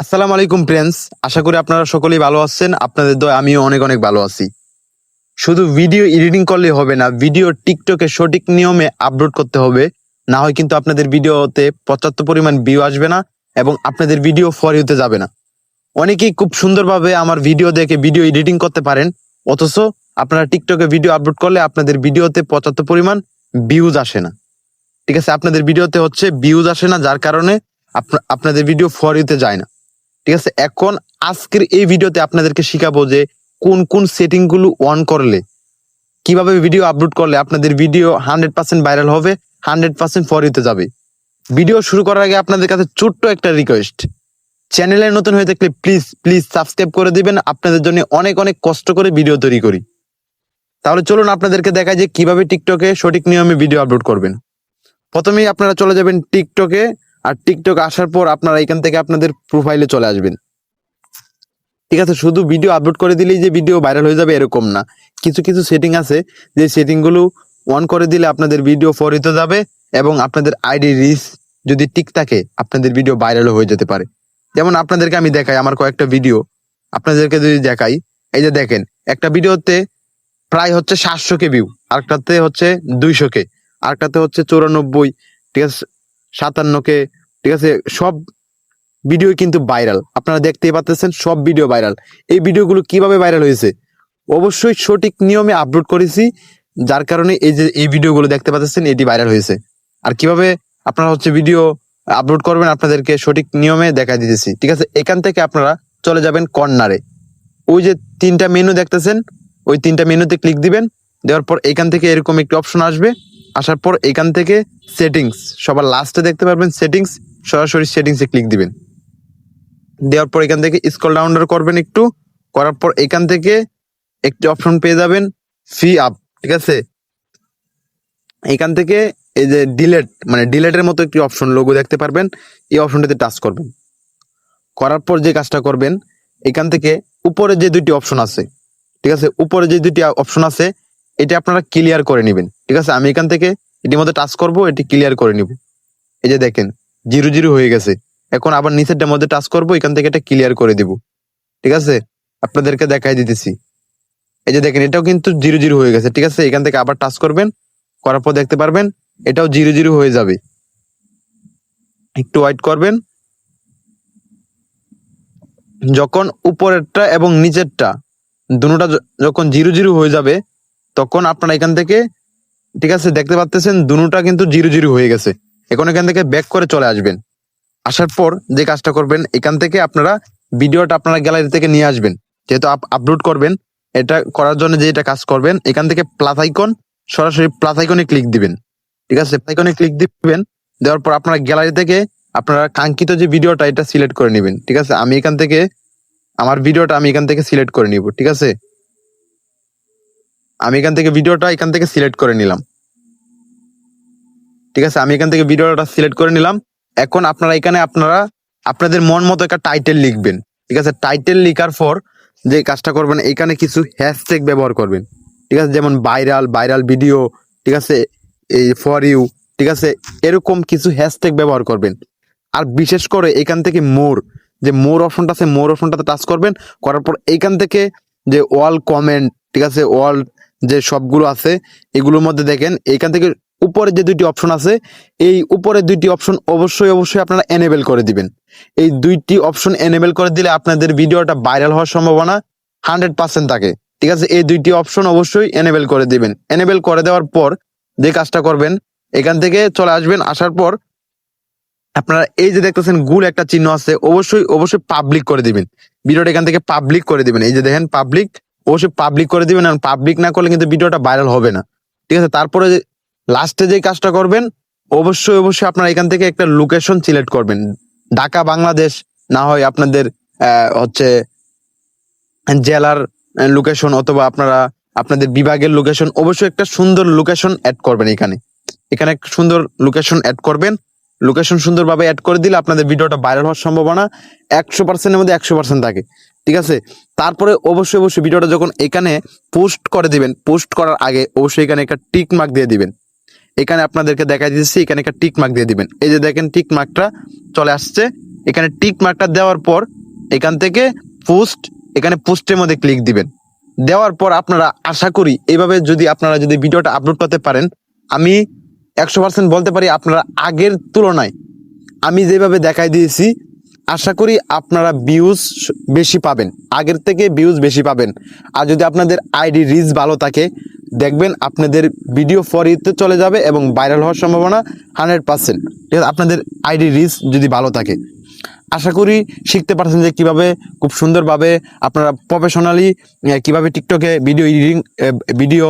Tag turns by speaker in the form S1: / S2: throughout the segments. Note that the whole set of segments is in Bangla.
S1: আসসালামু আলাইকুম ফ্রেন্ডস, আশা করি আপনারা সকলেই ভালো আছেন। আপনাদের দয় আমিও অনেক অনেক ভালো আছি। শুধু ভিডিও এডিটিং করলে হবে না, ভিডিও টিকটকে সঠিক নিয়মে আপলোড করতে হবে। না হয় কিন্তু আপনাদের ভিডিওতে পর্যাপ্ত পরিমাণ ভিউ আসবে না এবং আপনাদের ভিডিও ফর ইউতে যাবে না। অনেকেই খুব সুন্দরভাবে আমার ভিডিও দেখে ভিডিও এডিটিং করতে পারেন, অথচ আপনারা টিকটকে ভিডিও আপলোড করলে আপনাদের ভিডিওতে পর্যাপ্ত পরিমাণ ভিউজ আসে না। ঠিক আছে, আপনাদের ভিডিওতে হচ্ছে ভিউজ আসে না, যার কারণে আপনাদের ভিডিও ফর ইউতে যায় না। ঠিক আছে, এখন আজকের এই ভিডিওতে আপনাদেরকে শিখাবো যে কোন কোন সেটিং গুলো অন করলে কিভাবে ভিডিও আপলোড করলে আপনাদের ভিডিও 100% ভাইরাল হবে, 100% ফর ইউতে যাবে। ভিডিও শুরু করার আগে আপনাদের কাছে ছোট্ট একটা রিকোয়েস্ট, চ্যানেলে নতুন হয়ে থাকলে প্লিজ প্লিজ সাবস্ক্রাইব করে দিবেন। আপনাদের জন্য অনেক অনেক কষ্ট করে ভিডিও তৈরি করি। তাহলে চলুন আপনাদেরকে দেখাই যে কিভাবে টিকটকে সঠিক নিয়মে ভিডিও আপলোড করবেন। প্রথমেই আপনারা চলে যাবেন টিকটকে, আর টিকটক আসার পর আপনারা এখান থেকে আপনাদের প্রোফাইলে চলে আসবেন। ঠিক আছে, শুধু ভিডিও আপলোড করে দিলেই যে ভিডিও ভাইরাল হয়ে যাবে এরকম না, কিছু কিছু সেটিং আছে যে সেটিং গুলো অন করে দিলে আপনাদের ভিডিও ফর ইউতে যাবে এবং আপনাদের আইডি রিচ যদি ঠিক থাকে আপনাদের ভিডিও ভাইরাল হয়ে যেতে পারে। যেমন আপনাদেরকে আমি দেখাই আমার কয়েকটা ভিডিও, আপনাদেরকে যদি দেখাই, এই যে দেখেন একটা ভিডিওতে প্রায় হচ্ছে 700 কে ভিউ, আরেকটাতে হচ্ছে 200 কে, আরেকটাতে হচ্ছে 94, ঠিক আছে, 57 কে। ঠিক আছে, সব ভিডিও কিন্তু ভাইরাল, আপনারা দেখতেই পাচ্ছেন সব ভিডিও ভাইরাল। এই ভিডিওগুলো কিভাবে ভাইরাল হয়েছে? অবশ্যই সঠিক নিয়মে আপলোড করেছি, যার কারণে এই যে এই ভিডিওগুলো দেখতে পাচ্ছেন এটি ভাইরাল হয়েছে। আর কিভাবে আপনারা হচ্ছে ভিডিও আপলোড করবেন আপনাদেরকে সঠিক নিয়মে দেখা দিতেছি। ঠিক আছে, এখান থেকে আপনারা চলে যাবেন কর্নারে, ওই যে 3টা মেনু দেখতেছেন, ওই 3টা মেনুতে ক্লিক দিবেন। দেওয়ার পর এখান থেকে এরকম একটি অপশন আসবে, আসার পর এখান থেকে সেটিংস, সবার লাস্টে দেখতে পারবেন সেটিংস, সরাসরি সেটিংসে ক্লিক দিবেন। দেওয়ার পর এখান থেকে স্ক্রল ডাউন করবেন একটু, করার পর এখান থেকে একটি অপশন পেয়ে যাবেন ফ্রি আপ। ঠিক আছে, এখান থেকে এই যে ডিলেট, মানে ডিলেটের মতো একটি অপশন লোগো দেখতে পারবেন, এই অপশনটাতে টাচ করবেন। করার পর যে কাজটা করবেন, এখান থেকে উপরে যে দুইটি অপশন আছে, ঠিক আছে, উপরে যে দুইটি অপশন আছে এটা আপনারা ক্লিয়ার করে নেবেন। ঠিক আছে, আমি এখান থেকে এটির মধ্যে টাচ করব, এটি ক্লিয়ার করে নিব। এই যে দেখেন 0 0 হয়ে গেছে। এখন আবার নিচেরটার মধ্যে টাচ করব, এখান থেকে এটা ক্লিয়ার করে দিব। ঠিক আছে, আপনাদেরকে দেখাই দিতেছি। এই যে দেখেন এটাও কিন্তু 0 0 হয়ে গেছে। ঠিক আছে, এখান থেকে আবার টাচ করবেন, করার পর দেখতে পারবেন এটাও 0 0 হয়ে যাবে। একটু ওয়েট করবেন। যখন উপরেরটা এবং নিচেরটা দুটোটা যখন 0 0 হয়ে যাবে, তখন আপনারা এখান থেকে, ঠিক আছে, দেখতে পাচ্ছেন দুটোটা কিন্তু 0 0 হয়ে গেছে। এখন এখান থেকে ব্যাক করে চলে আসবেন। আসার পর যে কাজটা করবেন, এখান থেকে আপনারা ভিডিওটা আপনারা গ্যালারি থেকে নিয়ে আসবেন, যেহেতু আপলোড করবেন। এটা করার জন্য যে এটা কাজ করবেন, এখান থেকে প্লাস আইকন, সরাসরি প্লাস আইকনে ক্লিক দিবেন। ঠিক আছে, আইকনে ক্লিক দিবেন। দেওয়ার পর আপনারা গ্যালারি থেকে আপনারা কাঙ্ক্ষিত যে ভিডিওটা এটা সিলেক্ট করে নেবেন। ঠিক আছে, আমি এখান থেকে আমার ভিডিওটা আমি এখান থেকে সিলেক্ট করে নিব। ঠিক আছে, আমি এখান থেকে ভিডিওটা এখান থেকে সিলেক্ট করে নিলাম। ঠিক আছে, আমি এখান থেকে ভিডিওটা সিলেক্ট করে নিলাম। এখন আপনারা এখানে আপনারা আপনাদের মন মতো একটা টাইটেল লিখবেন। ঠিক আছে, টাইটেল লিখার পর যে কাজটা করবেন, এখানে কিছু হ্যাশট্যাগ ব্যবহার করবেন। ঠিক আছে, যেমন ভাইরাল, ভাইরাল ভিডিও, ঠিক আছে, এই ফর ইউ, ঠিক আছে, এরকম কিছু হ্যাশট্যাগ ব্যবহার করবেন। আর বিশেষ করে এখান থেকে মোর, যে মোর অপশনটা আছে, মোর অপশনটাতে টাচ করবেন। করার পর এইখান থেকে যে অল কমেন্ট, ঠিক আছে, অল যে সবগুলো আছে এগুলোর মধ্যে দেখেন এইখান থেকে উপরে যে দুইটি অপশন আছে, এই উপরে দুইটি অপশন অবশ্যই অবশ্যই আপনারা এনেবল করে দিবেন। এই দুইটি অপশন এনেবল করে দিলে আপনাদের ভিডিওটা ভাইরাল হওয়ার সম্ভাবনা 100% থাকে। ঠিক আছে, এই দুইটি অপশন অবশ্যই এনেবল করে দিবেন। এনেবল করে দেওয়ার পর যে কাজটা করবেন, এখান থেকে চলে আসবেন। আসার পর আপনারা এই যে দেখতেছেন গুল একটা চিহ্ন আছে, অবশ্যই অবশ্যই পাবলিক করে দিবেন। ভিডিওটা এখান থেকে পাবলিক করে দিবেন। এই যে দেখেন পাবলিক, অবশ্যই পাবলিক করে দিবেন। আর পাবলিক না করলে কিন্তু ভিডিওটা ভাইরাল হবে না। ঠিক আছে, তারপরে লাস্টে যে কাজটা করবেন, অবশ্যই অবশ্যই আপনারা এখান থেকে একটা লোকেশন সিলেক্ট করবেন। ঢাকা, বাংলাদেশ, না হয় আপনাদের হচ্ছে জেলার লোকেশন, অথবা আপনারা আপনাদের বিভাগের লোকেশন, অবশ্যই একটা সুন্দর লোকেশন অ্যাড করবেন। এখানে এখানে একটা সুন্দর লোকেশন অ্যাড করবেন। লোকেশন সুন্দরভাবে অ্যাড করে দিলে আপনাদের ভিডিওটা ভাইরাল হওয়ার সম্ভাবনা 100%-এর মধ্যে 100% থাকে। ঠিক আছে, তারপরে অবশ্যই অবশ্যই ভিডিওটা যখন এখানে পোস্ট করে দিবেন, পোস্ট করার আগে অবশ্যই এখানে একটা টিক মার্ক দিয়ে দিবেন। এখানে আপনাদেরকে দেখা দিচ্ছি, এখানে একটা টিক মার্ক দিয়ে দিবেন। এই যে দেখেন টিক মার্কটা চলে আসছে। এখানে টিক মার্কটা দেওয়ার পর এখান থেকে পোস্ট, এখানে পোস্টের মধ্যে ক্লিক দিবেন। দেওয়ার পর আপনারা আশা করি এইভাবে যদি আপনারা যদি ভিডিওটা আপলোড করতে পারেন, আমি 100% বলতে পারি আপনারা আগের তুলনায় আমি যেভাবে দেখাই দিয়েছি, আশা করি আপনারা ভিউজ বেশি পাবেন, আগের থেকে ভিউজ বেশি পাবেন। আর যদি আপনাদের আইডি রিচ ভালো থাকে, দেখবেন আপনাদের ভিডিও ফর ইউতে চলে যাবে এবং ভাইরাল হওয়ার সম্ভাবনা 100%। ঠিক আছে, আপনাদের আইডি রিচ যদি ভালো থাকে। আশা করি শিখতে পারছেন যে কিভাবে খুব সুন্দরভাবে আপনারা প্রফেশনালি কিভাবে টিকটকে ভিডিও এডিটিং ভিডিও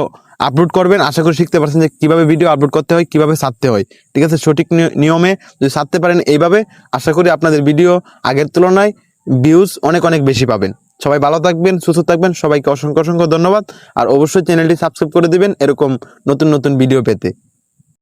S1: আপলোড করবেন। আশা করি শিখতে পারছেন যে কিভাবে ভিডিও আপলোড করতে হয়, কিভাবে ছাড়তে হয়। ঠিক আছে, সঠিক নিয়মে যদি ছাড়তে পারেন এইভাবে, আশা করি আপনাদের ভিডিও আগের তুলনায় ভিউজ অনেক অনেক বেশি পাবেন। সবাই ভালো থাকবেন, সুস্থ থাকবেন, সবাইকে অসংখ্য অসংখ্য ধন্যবাদ। আর অবশ্যই চ্যানেলটি সাবস্ক্রাইব করে দিবেন এরকম নতুন নতুন ভিডিও পেতে।